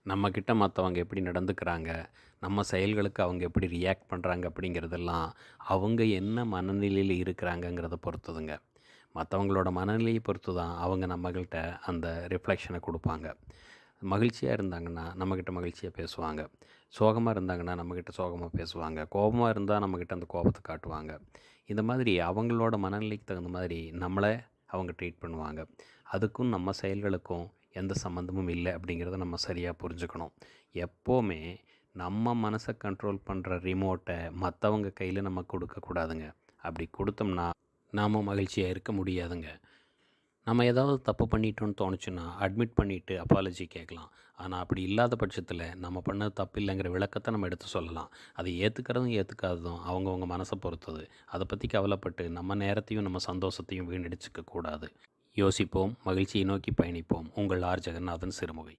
நம்மக்கிட்ட மற்றவங்க எப்படி நடந்துக்கிறாங்க, நம்ம செயல்களுக்கு அவங்க எப்படி ரியாக்ட் பண்ணுறாங்க அப்படிங்கிறதெல்லாம் அவங்க என்ன மனநிலையில் இருக்கிறாங்கங்கிறத பொறுத்ததுங்க. மற்றவங்களோட மனநிலையை பொறுத்து தான் அவங்க நம்மகிட்ட அந்த ரிஃப்ளெக்ஷனை கொடுப்பாங்க. மகிழ்ச்சியாக இருந்தாங்கன்னா நம்மக்கிட்ட மகிழ்ச்சியாக பேசுவாங்க. சோகமாக இருந்தாங்கன்னா நம்மக்கிட்ட சோகமாக பேசுவாங்க. கோபமாக இருந்தால் நம்மக்கிட்ட அந்த கோபத்தை காட்டுவாங்க. இந்த மாதிரி அவங்களோட மனநிலைக்கு தகுந்த மாதிரி நம்மளை அவங்க ட்ரீட் பண்ணுவாங்க. அதுக்கும் நம்ம செயல்களுக்கும் எந்த சம்மந்தமும் இல்லை அப்படிங்கிறத நம்ம சரியாக புரிஞ்சுக்கணும். எப்போவுமே நம்ம மனசை கண்ட்ரோல் பண்ணுற ரிமோட்டை மற்றவங்க கையில் நம்ம கொடுக்கக்கூடாதுங்க. அப்படி கொடுத்தோம்னா நாம் மகிழ்ச்சியாக இருக்க முடியாதுங்க. நம்ம ஏதாவது தப்பு பண்ணிட்டோன்னு தோணுச்சுன்னா அட்மிட் பண்ணிவிட்டு அப்பாலஜி கேட்கலாம். ஆனால் அப்படி இல்லாத பட்சத்தில் நம்ம பண்ணது தப்பு இல்லைங்கிற விளக்கத்தை நம்ம எடுத்து சொல்லலாம். அதை ஏற்றுக்கிறதும் ஏற்றுக்காததும் அவங்கவுங்க மனசை பொறுத்தது. அதை பற்றி கவலைப்பட்டு நம்ம நேரத்தையும் நம்ம சந்தோஷத்தையும் வீணடிச்சிக்க கூடாது. யோசிப்போம், மகிழ்ச்சியை நோக்கி பயணிப்போம். உங்கள் ஆர். ஜெகநாதன், சிறுமுகை.